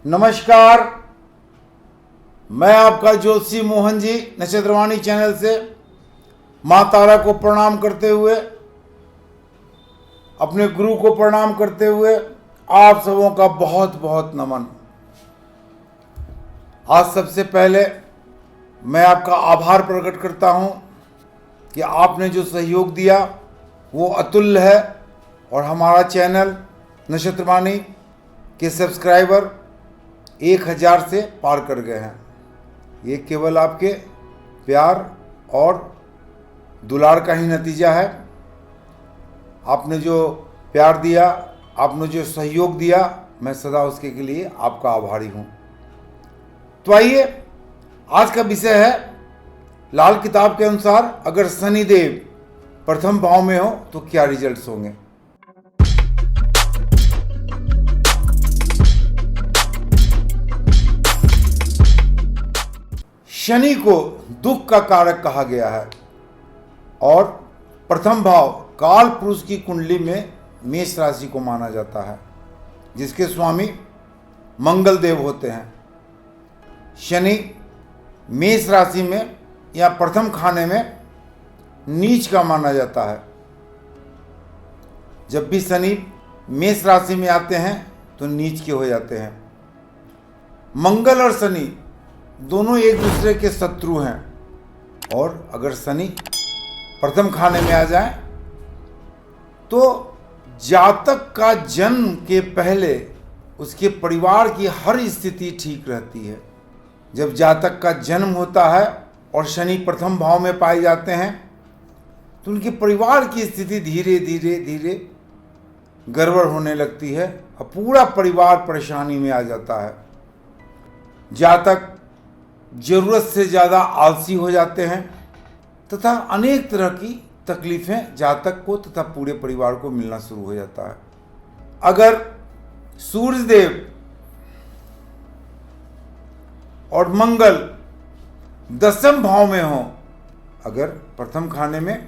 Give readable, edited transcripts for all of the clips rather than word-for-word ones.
नमस्कार, मैं आपका ज्योतिषी मोहन जी नक्षत्रवाणी चैनल से माँ तारा को प्रणाम करते हुए, अपने गुरु को प्रणाम करते हुए आप सबों का बहुत बहुत नमन। आज सबसे पहले मैं आपका आभार प्रकट करता हूँ कि आपने जो सहयोग दिया वो अतुल्य है और हमारा चैनल नक्षत्रवाणी के सब्सक्राइबर 1000 से पार कर गए हैं। ये केवल आपके प्यार और दुलार का ही नतीजा है। आपने जो प्यार दिया, आपने जो सहयोग दिया, मैं सदा उसके के लिए आपका आभारी हूँ। तो आइए, आज का विषय है लाल किताब के अनुसार अगर शनिदेव प्रथम भाव में हो तो क्या रिजल्ट्स होंगे। शनि को दुख का कारक कहा गया है और प्रथम भाव काल पुरुष की कुंडली में मेष राशि को माना जाता है, जिसके स्वामी मंगल देव होते हैं। शनि मेष राशि में या प्रथम खाने में नीच का माना जाता है। जब भी शनि मेष राशि में आते हैं तो नीच के हो जाते हैं। मंगल और शनि दोनों एक दूसरे के शत्रु हैं और अगर शनि प्रथम खाने में आ जाए तो जातक का जन्म के पहले उसके परिवार की हर स्थिति ठीक रहती है। जब जातक का जन्म होता है और शनि प्रथम भाव में पाए जाते हैं तो उनके परिवार की स्थिति धीरे धीरे धीरे गड़बड़ होने लगती है और पूरा परिवार परेशानी में आ जाता है। जातक जरूरत से ज़्यादा आलसी हो जाते हैं तथा अनेक तरह की तकलीफ़ें जातक को तथा पूरे परिवार को मिलना शुरू हो जाता है। अगर सूर्यदेव और मंगल दसम भाव में हो, अगर प्रथम खाने में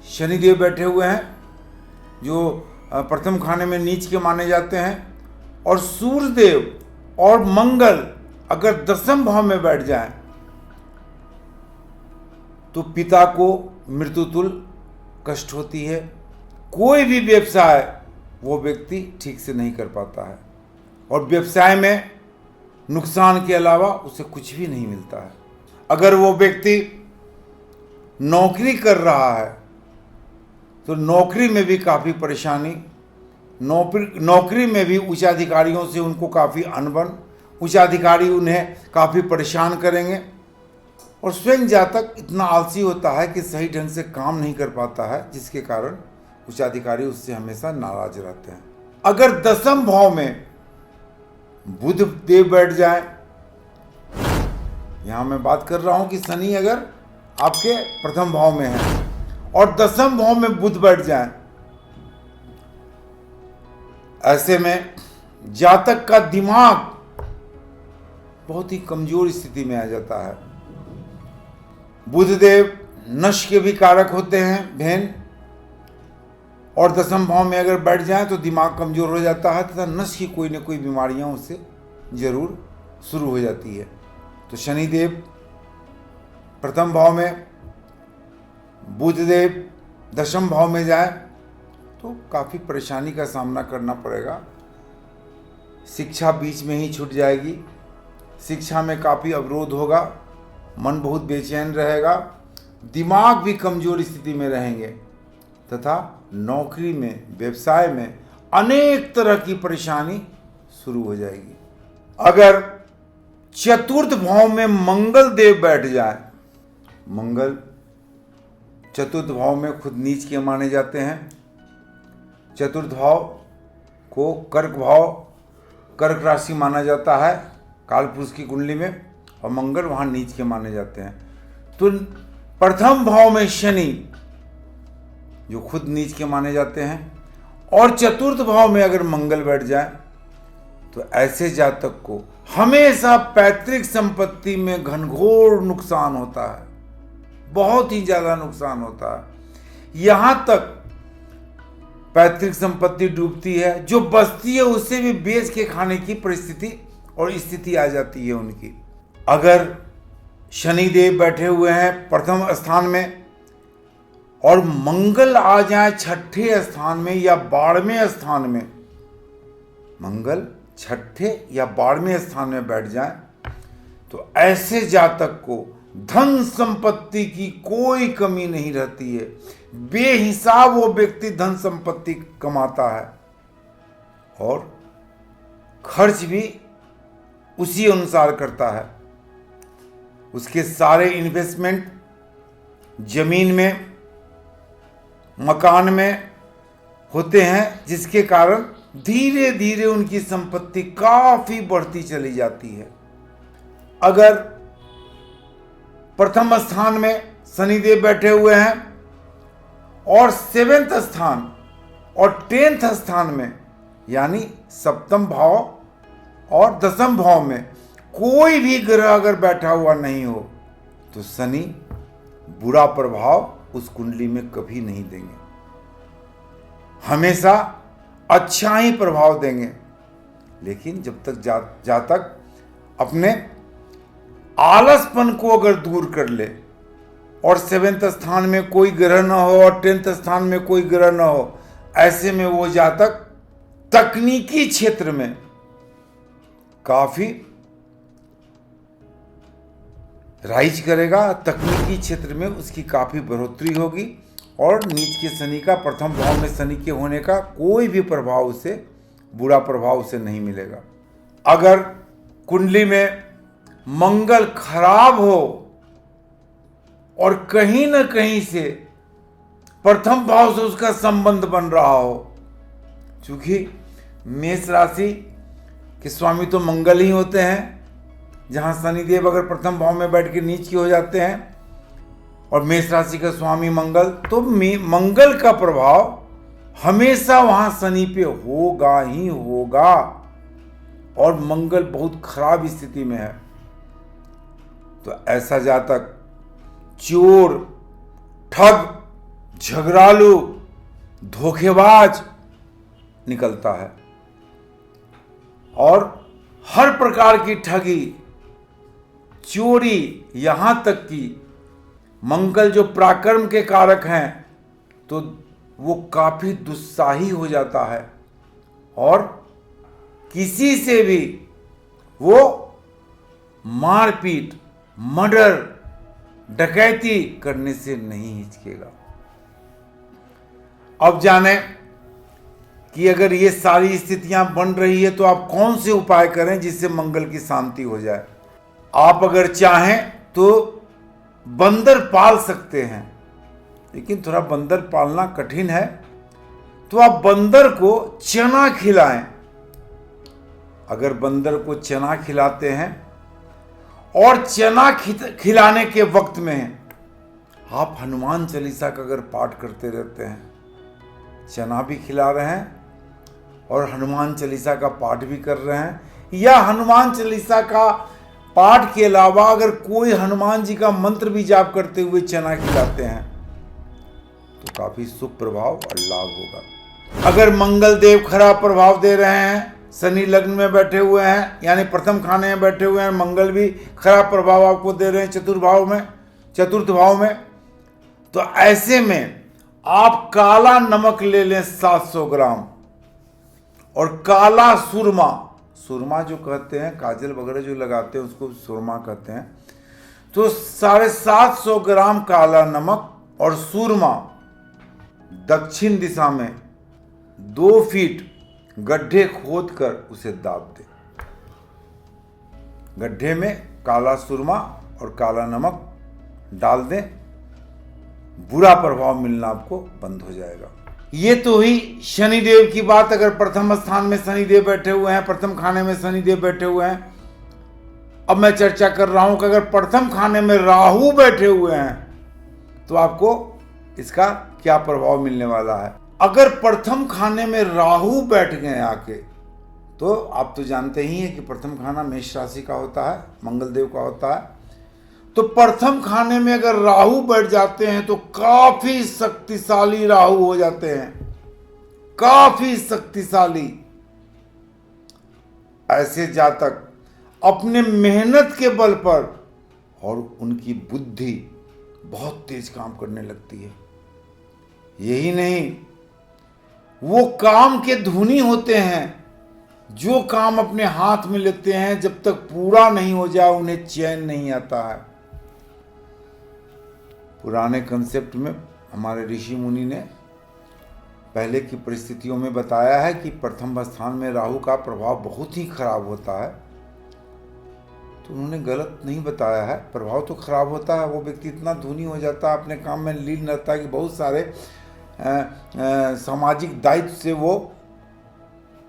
शनिदेव बैठे हुए हैं जो प्रथम खाने में नीच के माने जाते हैं, और सूर्यदेव और मंगल अगर दसम भाव में बैठ जाए तो पिता को मृत्युतुल्य कष्ट होती है। कोई भी व्यवसाय वो व्यक्ति ठीक से नहीं कर पाता है और व्यवसाय में नुकसान के अलावा उसे कुछ भी नहीं मिलता है। अगर वो व्यक्ति नौकरी कर रहा है तो नौकरी में भी काफ़ी परेशानी, नौकरी में भी उच्चाधिकारियों से उनको काफ़ी अनबन, उच्चाधिकारी उन्हें काफ़ी परेशान करेंगे और स्वयं जातक इतना आलसी होता है कि सही ढंग से काम नहीं कर पाता है, जिसके कारण उच्चाधिकारी उससे हमेशा नाराज रहते हैं। अगर दसम भाव में बुध देव बैठ जाए, यहाँ मैं बात कर रहा हूँ कि शनि अगर आपके प्रथम भाव में है और दसम भाव में बुध बैठ जाए, ऐसे में जातक का दिमाग बहुत ही कमजोर स्थिति में आ जाता है। बुधदेव नश के भी कारक होते हैं बहन, और दसम भाव में अगर बैठ जाए तो दिमाग कमजोर हो जाता है तथा नश की कोई न कोई बीमारियां उससे जरूर शुरू हो जाती है। तो शनिदेव प्रथम भाव में, बुधदेव दशम भाव में जाए तो काफ़ी परेशानी का सामना करना पड़ेगा। शिक्षा बीच में ही छूट जाएगी, शिक्षा में काफ़ी अवरोध होगा, मन बहुत बेचैन रहेगा, दिमाग भी कमजोर स्थिति में रहेंगे तथा नौकरी में, व्यवसाय में अनेक तरह की परेशानी शुरू हो जाएगी। अगर चतुर्थ भाव में मंगल देव बैठ जाए, मंगल चतुर्थ भाव में खुद नीच के माने जाते हैं। चतुर्थ भाव को कर्क राशि माना जाता है कालपुरुष की कुंडली में, और मंगल वहाँ नीच के माने जाते हैं। तो प्रथम भाव में शनि जो खुद नीच के माने जाते हैं और चतुर्थ भाव में अगर मंगल बैठ जाए तो ऐसे जातक को हमेशा पैतृक संपत्ति में घनघोर नुकसान होता है, बहुत ही ज़्यादा नुकसान होता है। यहाँ तक पैतृक संपत्ति डूबती है, जो बचती है उसे भी बेच के खाने की परिस्थिति और स्थिति आ जाती है उनकी। अगर शनिदेव बैठे हुए हैं प्रथम स्थान में और मंगल आ जाए छठे स्थान में या 12वें स्थान में, मंगल छठे या 12वें स्थान में बैठ जाए, तो ऐसे जातक को धन संपत्ति की कोई कमी नहीं रहती है। बेहिसाब वो व्यक्ति धन संपत्ति कमाता है और खर्च भी उसी अनुसार करता है। उसके सारे इन्वेस्टमेंट जमीन में, मकान में होते हैं, जिसके कारण धीरे धीरे उनकी संपत्ति काफी बढ़ती चली जाती है। अगर प्रथम स्थान में शनिदेव बैठे हुए हैं और 7वें स्थान और 10th स्थान में, यानी सप्तम भाव और दसम भाव में कोई भी ग्रह अगर बैठा हुआ नहीं हो, तो शनि बुरा प्रभाव उस कुंडली में कभी नहीं देंगे, हमेशा अच्छा ही प्रभाव देंगे। लेकिन जब तक जातक अपने आलसपन को अगर दूर कर ले और 7th स्थान में कोई ग्रह न हो और 10th स्थान में कोई ग्रह न हो, ऐसे में वो जातक तकनीकी क्षेत्र में काफी राइज करेगा, तकनीकी क्षेत्र में उसकी काफी बढ़ोतरी होगी और नीच के शनि का, प्रथम भाव में शनि के होने का कोई भी प्रभाव उसे, बुरा प्रभाव उसे नहीं मिलेगा। अगर कुंडली में मंगल खराब हो और कहीं न कहीं से प्रथम भाव से उसका संबंध बन रहा हो, क्योंकि मेष राशि के स्वामी तो मंगल ही होते हैं, जहां शनिदेव अगर प्रथम भाव में बैठ के नीच के हो जाते हैं और मेष राशि का स्वामी मंगल, तो मंगल का प्रभाव हमेशा वहां शनि पे होगा ही होगा और मंगल बहुत खराब स्थिति में है। तो ऐसा जातक चोर, ठग, झगड़ालू, धोखेबाज निकलता है और हर प्रकार की ठगी, चोरी, यहां तक कि मंगल जो पराक्रम के कारक हैं, तो वो काफी दुस्साही हो जाता है और किसी से भी वो मारपीट, मर्डर, डकैती करने से नहीं हिचकेगा। अब जाने कि अगर ये सारी स्थितियां बन रही है तो आप कौन से उपाय करें जिससे मंगल की शांति हो जाए। आप अगर चाहें तो बंदर पाल सकते हैं, लेकिन थोड़ा बंदर पालना कठिन है, तो आप बंदर को चना खिलाएं। अगर बंदर को चना खिलाते हैं और चना खिलाने के वक्त में आप हनुमान चालीसा का अगर पाठ करते रहते हैं, चना भी खिला रहे हैं और हनुमान चालीसा का पाठ भी कर रहे हैं, या हनुमान चालीसा का पाठ के अलावा अगर कोई हनुमान जी का मंत्र भी जाप करते हुए चना खिलाते हैं, तो काफी शुभ प्रभाव और लाभ होगा। अगर मंगल देव खराब प्रभाव दे रहे हैं, शनि लग्न में बैठे हुए हैं, यानी प्रथम खाने में बैठे हुए हैं, मंगल भी खराब प्रभाव आपको दे रहे हैं चतुर्थ भाव में, तो ऐसे में आप काला नमक ले लें 700 ग्राम और काला सुरमा जो कहते हैं, काजल वगैरह जो लगाते हैं उसको सुरमा कहते हैं, तो 750 ग्राम काला नमक और सुरमा दक्षिण दिशा में 2 फीट गड्ढे खोद कर उसे दाब दें। गड्ढे में काला सुरमा और काला नमक डाल दें, बुरा प्रभाव मिलना आपको बंद हो जाएगा। ये तो हुई शनिदेव की बात। अगर प्रथम स्थान में शनिदेव बैठे हुए हैं, प्रथम खाने में शनिदेव बैठे हुए हैं, अब मैं चर्चा कर रहा हूं कि अगर प्रथम खाने में राहु बैठे हुए हैं तो आपको इसका क्या प्रभाव मिलने वाला है। अगर प्रथम खाने में राहु बैठ गए आके, तो आप तो जानते ही हैं कि प्रथम खाना मेष राशि का होता है, मंगल देव का होता है। तो प्रथम खाने में अगर राहु बैठ जाते हैं तो काफी शक्तिशाली राहु हो जाते हैं काफी शक्तिशाली। ऐसे जातक अपने मेहनत के बल पर और उनकी बुद्धि बहुत तेज काम करने लगती है। यही नहीं, वो काम के धुनी होते हैं। जो काम अपने हाथ में लेते हैं, जब तक पूरा नहीं हो जाए उन्हें चैन नहीं आता है। पुराने कंसेप्ट में हमारे ऋषि मुनि ने पहले की परिस्थितियों में बताया है कि प्रथम स्थान में राहु का प्रभाव बहुत ही खराब होता है। तो उन्होंने गलत नहीं बताया है, प्रभाव तो खराब होता है। वो व्यक्ति इतना धुनी हो जाता है, अपने काम में लीन रहता है कि बहुत सारे सामाजिक दायित्व से वो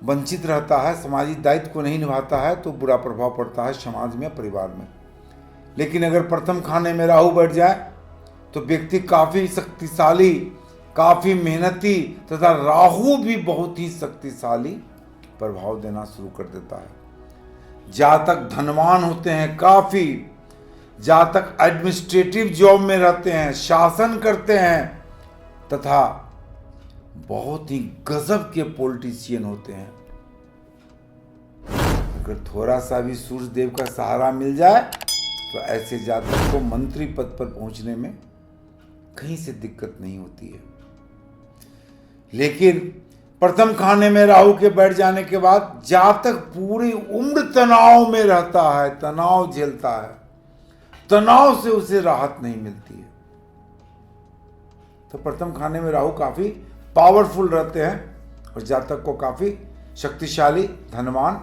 वंचित रहता है, सामाजिक दायित्व को नहीं निभाता है, तो बुरा प्रभाव पड़ता है समाज में, परिवार में। लेकिन अगर प्रथम खाने में राहु बैठ जाए तो व्यक्ति काफी शक्तिशाली, काफी मेहनती तथा राहु भी बहुत ही शक्तिशाली प्रभाव देना शुरू कर देता है। जातक धनवान होते हैं काफी, जातक एडमिनिस्ट्रेटिव जॉब में रहते हैं, शासन करते हैं तथा बहुत ही गजब के पॉलिटिशियन होते हैं। अगर थोड़ा सा भी सूर्य देव का सहारा मिल जाए तो ऐसे जातक को मंत्री पद पर पहुंचने में कहीं से दिक्कत नहीं होती है। लेकिन प्रथम खाने में राहु के बैठ जाने के बाद जातक पूरी उम्र तनाव में रहता है, तनाव झेलता है, तनाव से उसे राहत नहीं मिलती है। तो प्रथम खाने में राहु काफी पावरफुल रहते हैं और जातक को काफी शक्तिशाली, धनवान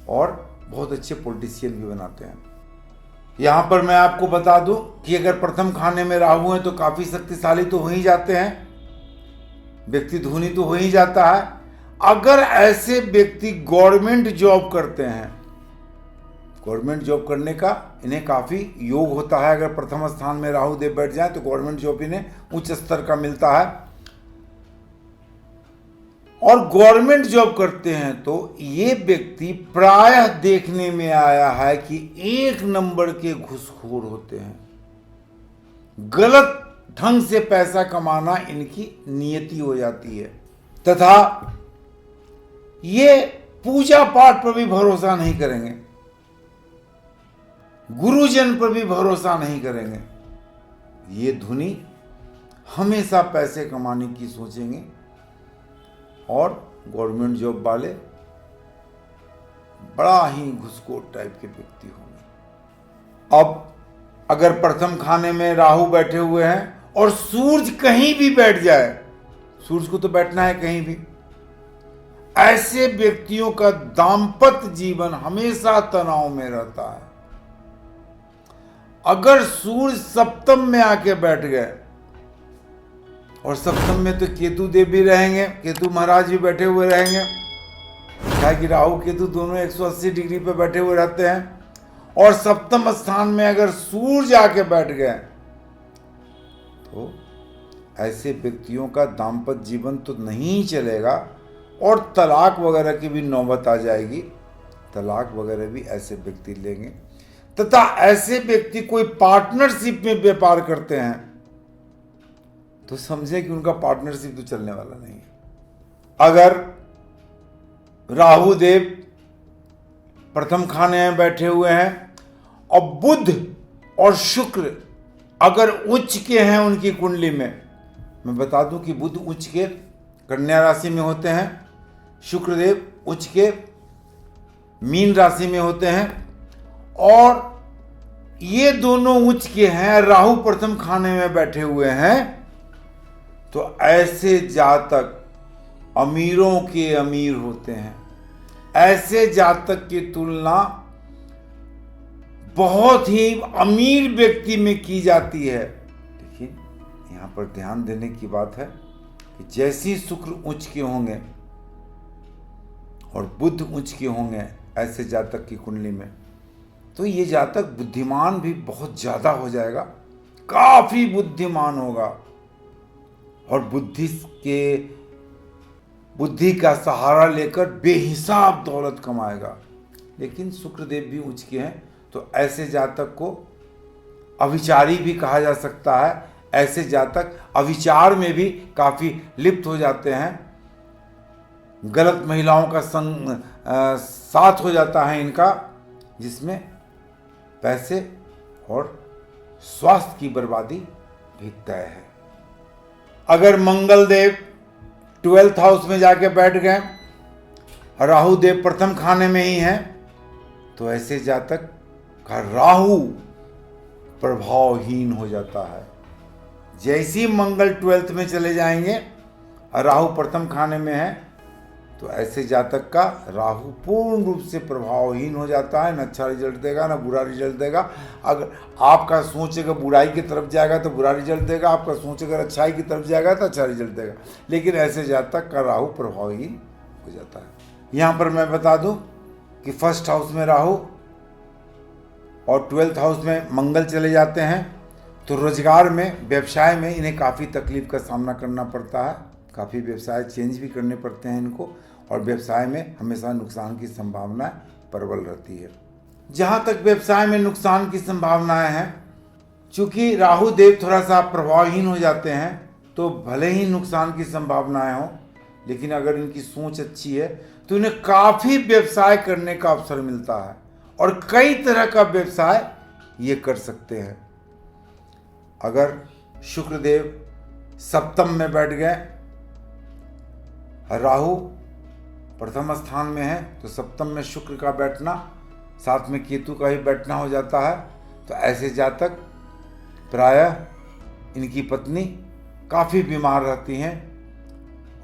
और बहुत अच्छे पॉलिटिशियन भी बनाते हैं। यहां पर मैं आपको बता दूं कि अगर प्रथम खाने में राहु है तो काफी शक्तिशाली तो हो ही जाते हैं, व्यक्ति धुनी तो हो ही जाता है। अगर ऐसे व्यक्ति गवर्नमेंट जॉब करते हैं, गवर्नमेंट जॉब करने का इन्हें काफी योग होता है। अगर प्रथम स्थान में राहु देव बैठ जाए तो गवर्नमेंट जॉब इन्हें उच्च स्तर का मिलता है। और गवर्नमेंट जॉब करते हैं तो ये व्यक्ति प्रायः देखने में आया है कि एक नंबर के घूसखोर होते हैं। गलत ढंग से पैसा कमाना इनकी नियति हो जाती है तथा ये पूजा पाठ पर भी भरोसा नहीं करेंगे, गुरुजन पर भी भरोसा नहीं करेंगे। ये धुनी हमेशा पैसे कमाने की सोचेंगे और गवर्नमेंट जॉब वाले बड़ा ही घुसखोर टाइप के व्यक्ति होंगे। अब अगर प्रथम खाने में राहु बैठे हुए हैं और सूर्य कहीं भी बैठ जाए, सूर्य को तो बैठना है कहीं भी, ऐसे व्यक्तियों का दाम्पत्य जीवन हमेशा तनाव में रहता है। अगर सूर्य सप्तम में आके बैठ गए, और सप्तम में तो केतु देव भी रहेंगे, केतु महाराज भी बैठे हुए रहेंगे, क्या कि राहु केतु दोनों 180 डिग्री पे बैठे हुए रहते हैं। और सप्तम स्थान में अगर सूर्य आके बैठ गए तो ऐसे व्यक्तियों का दाम्पत्य जीवन तो नहीं चलेगा और तलाक वगैरह की भी नौबत आ जाएगी। तलाक वगैरह भी ऐसे व्यक्ति लेंगे तथा ऐसे व्यक्ति कोई पार्टनरशिप में व्यापार करते हैं तो समझे कि उनका पार्टनरशिप तो चलने वाला नहीं है। अगर राहु देव प्रथम खाने में बैठे हुए हैं और बुध और शुक्र अगर उच्च के हैं उनकी कुंडली में, मैं बता दूं कि बुध उच्च के कन्या राशि में होते हैं, शुक्रदेव उच्च के मीन राशि में होते हैं और ये दोनों उच्च के हैं, राहु प्रथम खाने में बैठे हुए हैं, तो ऐसे जातक अमीरों के अमीर होते हैं। ऐसे जातक की तुलना बहुत ही अमीर व्यक्ति में की जाती है। लेकिन यहां पर ध्यान देने की बात है कि जैसी शुक्र उच्च के होंगे और बुध उच्च के होंगे ऐसे जातक की कुंडली में, तो ये जातक बुद्धिमान भी बहुत ज्यादा हो जाएगा, काफी बुद्धिमान होगा और बुद्धि का सहारा लेकर बेहिसाब दौलत कमाएगा। लेकिन शुक्रदेव भी उच्च के हैं तो ऐसे जातक को अविचारी भी कहा जा सकता है। ऐसे जातक अविचार में भी काफी लिप्त हो जाते हैं गलत महिलाओं का साथ हो जाता है इनका, जिसमें पैसे और स्वास्थ्य की बर्बादी भी तय है। अगर मंगल देव 12th हाउस में जाके बैठ गए, राहु देव प्रथम खाने में ही है, तो ऐसे जातक का राहु प्रभावहीन हो जाता है। जैसे ही मंगल 12th में चले जाएंगे और राहु प्रथम खाने में है, तो ऐसे जातक का राहु पूर्ण रूप से प्रभावहीन हो जाता है। न अच्छा रिजल्ट देगा, न बुरा रिजल्ट देगा। अगर आपका सोच अगर बुराई की तरफ जाएगा तो बुरा रिजल्ट देगा, आपका सोच अगर अच्छाई की तरफ जाएगा तो अच्छा रिजल्ट देगा। लेकिन ऐसे जातक का राहु प्रभावहीन हो जाता है। यहाँ पर मैं बता दूं कि 1st हाउस में राहु और 12th हाउस में मंगल चले जाते हैं, तो रोजगार में, व्यवसाय में इन्हें काफ़ी तकलीफ का सामना करना पड़ता है। काफ़ी व्यवसाय चेंज भी करने पड़ते हैं इनको, और व्यवसाय में हमेशा नुकसान की संभावनाएं प्रबल रहती है। जहाँ तक व्यवसाय में नुकसान की संभावनाएं हैं, चूँकि राहु देव थोड़ा सा प्रभावहीन हो जाते हैं, तो भले ही नुकसान की संभावनाएं हों, लेकिन अगर इनकी सोच अच्छी है तो इन्हें काफ़ी व्यवसाय करने का अवसर मिलता है और कई तरह का व्यवसाय ये कर सकते हैं। अगर शुक्रदेव सप्तम में बैठ गए, राहु प्रथम स्थान में है, तो सप्तम में शुक्र का बैठना, साथ में केतु का ही बैठना हो जाता है। तो ऐसे जातक प्रायः इनकी पत्नी काफ़ी बीमार रहती हैं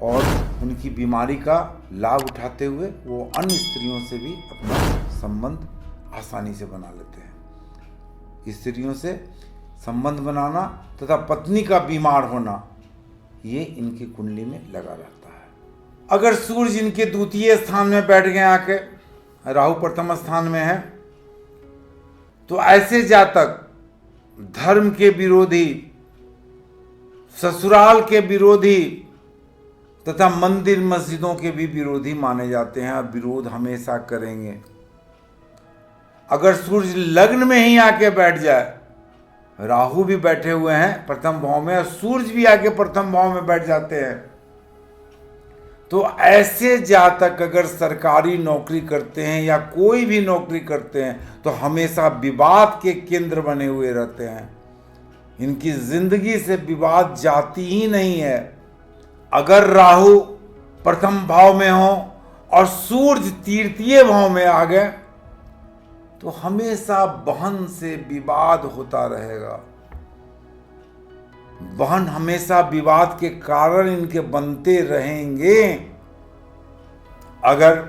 और उनकी बीमारी का लाभ उठाते हुए वो अन्य स्त्रियों से भी अपना संबंध आसानी से बना लेते हैं। स्त्रियों से संबंध बनाना तथा पत्नी का बीमार होना, ये इनकी कुंडली में लगा रहता है। अगर सूर्य इनके द्वितीय स्थान में बैठ गए आके, राहु प्रथम स्थान में है, तो ऐसे जातक धर्म के विरोधी, ससुराल के विरोधी तथा मंदिर मस्जिदों के भी विरोधी माने जाते हैं और विरोध हमेशा करेंगे। अगर सूर्य लग्न में ही आके बैठ जाए, राहु भी बैठे हुए हैं प्रथम भाव में और सूर्य भी आके प्रथम भाव में बैठ जाते हैं, तो ऐसे जातक अगर सरकारी नौकरी करते हैं या कोई भी नौकरी करते हैं तो हमेशा विवाद के केंद्र बने हुए रहते हैं। इनकी जिंदगी से विवाद जाती ही नहीं है। अगर राहु प्रथम भाव में हो और सूर्य तृतीय भाव में आ गए, तो हमेशा बहन से विवाद होता रहेगा। बहन हमेशा विवाद के कारण इनके बनते रहेंगे। अगर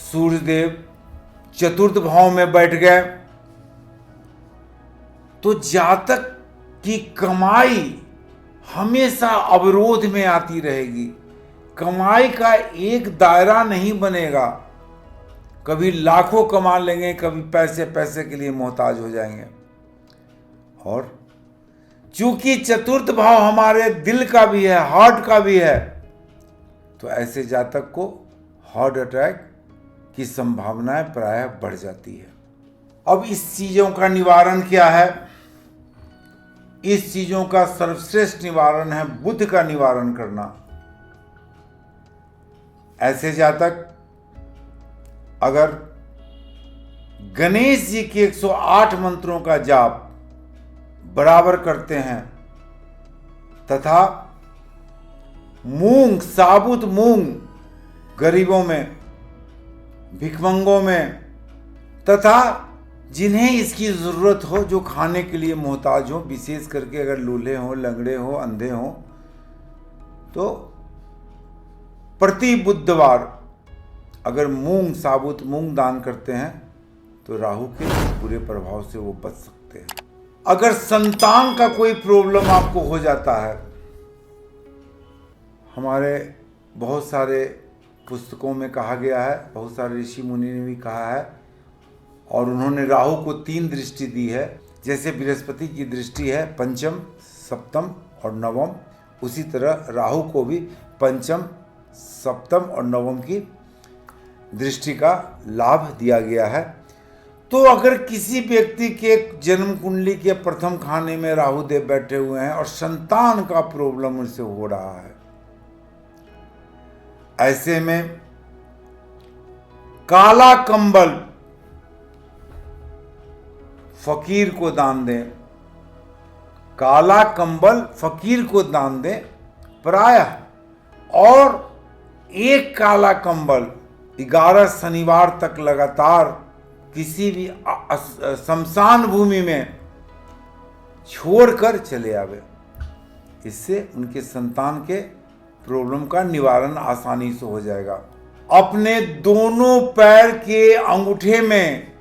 सूर्यदेव चतुर्थ भाव में बैठ गए, तो जातक की कमाई हमेशा अवरोध में आती रहेगी। कमाई का एक दायरा नहीं बनेगा। कभी लाखों कमा लेंगे, कभी पैसे पैसे के लिए मोहताज हो जाएंगे। और चूंकि चतुर्थ भाव हमारे दिल का भी है, हार्ट का भी है, तो ऐसे जातक को हार्ट अटैक की संभावनाएं प्रायः बढ़ जाती है। अब इस चीजों का निवारण क्या है? इस चीजों का सर्वश्रेष्ठ निवारण है बुध का निवारण करना। ऐसे जातक अगर गणेश जी के 108 मंत्रों का जाप बराबर करते हैं तथा मूंग, साबुत मूंग गरीबों में, भिखमंगों में तथा जिन्हें इसकी जरूरत हो, जो खाने के लिए मोहताज हो, विशेष करके अगर लूल्हे हो, लंगड़े हो, अंधे हो, तो प्रति बुधवार अगर मूंग, साबुत मूंग दान करते हैं तो राहु के बुरे प्रभाव से वो बच सकते हैं। अगर संतान का कोई प्रॉब्लम आपको हो जाता है, हमारे बहुत सारे पुस्तकों में कहा गया है, बहुत सारे ऋषि मुनि ने भी कहा है, और उन्होंने राहु को 3 दृष्टि दी है। जैसे बृहस्पति की दृष्टि है पंचम, सप्तम और नवम, उसी तरह राहु को भी पंचम, सप्तम और नवम की दृष्टि का लाभ दिया गया है। तो अगर किसी व्यक्ति के जन्म कुंडली के प्रथम खाने में राहु देव बैठे हुए हैं और संतान का प्रॉब्लम उनसे हो रहा है, ऐसे में काला कंबल फकीर को दान दें, काला कंबल फकीर को दान दें प्रायः, और एक काला कंबल 11 शनिवार तक लगातार किसी भी शमशान भूमि में छोड़कर चले आवे। इससे उनके संतान के प्रॉब्लम का निवारण आसानी से हो जाएगा। अपने दोनों पैर के अंगूठे में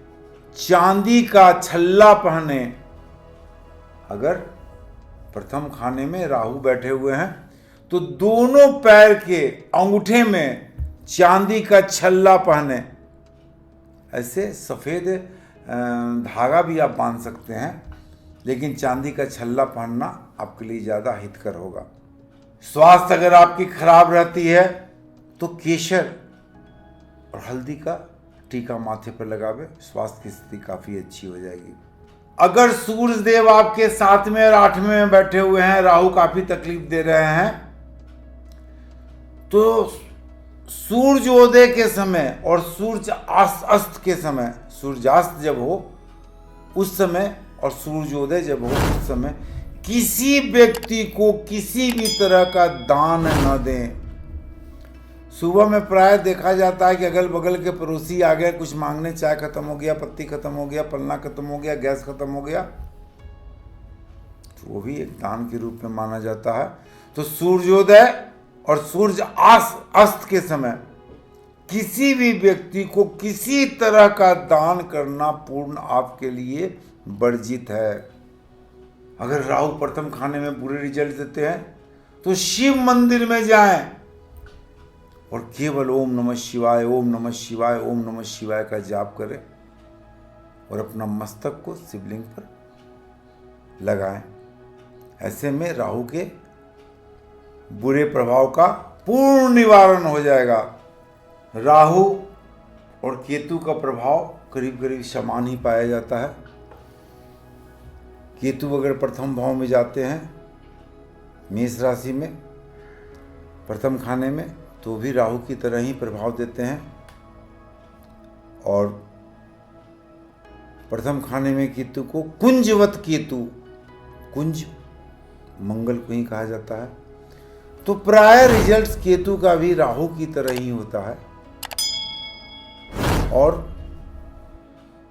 चांदी का छल्ला पहने। अगर प्रथम खाने में राहु बैठे हुए हैं तो दोनों पैर के अंगूठे में चांदी का छल्ला पहने। ऐसे सफ़ेद धागा भी आप बांध सकते हैं, लेकिन चांदी का छल्ला पहनना आपके लिए ज़्यादा हितकर होगा। स्वास्थ्य अगर आपकी खराब रहती है तो केसर और हल्दी का टीका माथे पर लगावे, स्वास्थ्य की स्थिति काफ़ी अच्छी हो जाएगी। अगर सूर्य देव आपके 7वें और 8वें में बैठे हुए हैं, राहु काफ़ी तकलीफ दे रहे हैं, तो सूर्योदय के समय और सूर्यास्त के समय, सूर्यास्त जब हो उस समय और सूर्योदय जब हो उस समय किसी व्यक्ति को किसी भी तरह का दान न दें। सुबह में प्राय देखा जाता है कि अगल बगल के पड़ोसी आ गए कुछ मांगने, चाय खत्म हो गया, पत्ती खत्म हो गया, पलना खत्म हो गया, गैस खत्म हो गया, तो वो भी एक दान के रूप में माना जाता है। तो सूर्योदय और सूर्य अस्त के समय किसी भी व्यक्ति को किसी तरह का दान करना पूर्ण आपके लिए वर्जित है। अगर राहु प्रथम खाने में बुरे रिजल्ट देते हैं तो शिव मंदिर में जाएं और केवल ओम नमः शिवाय, ओम नमः शिवाय, ओम नमः शिवाय का जाप करें और अपना मस्तक को शिवलिंग पर लगाएं। ऐसे में राहु के बुरे प्रभाव का पूर्ण निवारण हो जाएगा। राहु और केतु का प्रभाव करीब करीब समान ही पाया जाता है। केतु अगर प्रथम भाव में जाते हैं मेष राशि में प्रथम खाने में, तो भी राहु की तरह ही प्रभाव देते हैं। और प्रथम खाने में केतु को कुंजवत केतु, कुंज मंगल को ही कहा जाता है, तो प्राय रिजल्ट्स केतु का भी राहु की तरह ही होता है। और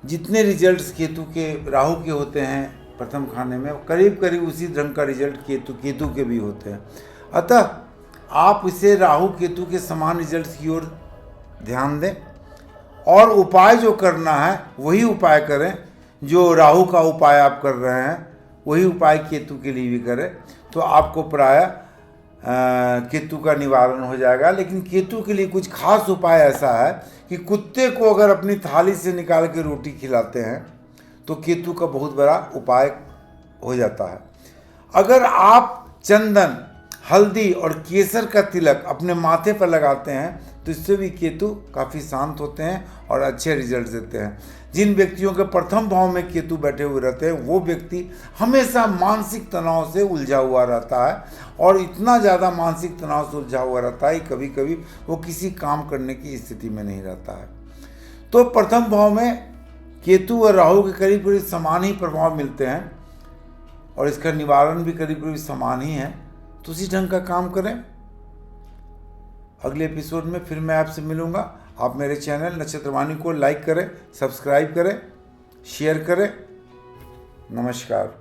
जितने रिजल्ट्स केतु के राहु के होते हैं प्रथम खाने में, करीब करीब उसी ढंग का रिजल्ट केतु के भी होते हैं। अतः आप इसे राहु केतु के समान रिजल्ट्स की ओर ध्यान दें और उपाय जो करना है वही उपाय करें। जो राहु का उपाय आप कर रहे हैं वही उपाय केतु के लिए भी करें, तो आपको प्राय केतु का निवारण हो जाएगा। लेकिन केतु के लिए कुछ खास उपाय ऐसा है कि कुत्ते को अगर अपनी थाली से निकाल के रोटी खिलाते हैं तो केतु का बहुत बड़ा उपाय हो जाता है। अगर आप चंदन, हल्दी और केसर का तिलक अपने माथे पर लगाते हैं तो इससे भी केतु काफ़ी शांत होते हैं और अच्छे रिजल्ट देते हैं। जिन व्यक्तियों के प्रथम भाव में केतु बैठे हुए रहते हैं वो व्यक्ति हमेशा मानसिक तनाव से उलझा हुआ रहता है, और इतना ज़्यादा मानसिक तनाव से उलझा हुआ रहता है कभी कभी वो किसी काम करने की स्थिति में नहीं रहता है। तो प्रथम भाव में केतु और राहु के करीब करीब समान ही प्रभाव मिलते हैं और इसका निवारण भी करीब करीब समान ही है। तो उसी ढंग का काम करें। अगले एपिसोड में फिर मैं आपसे मिलूंगा। आप मेरे चैनल नक्षत्रवाणी को लाइक करें, सब्सक्राइब करें, शेयर करें। नमस्कार।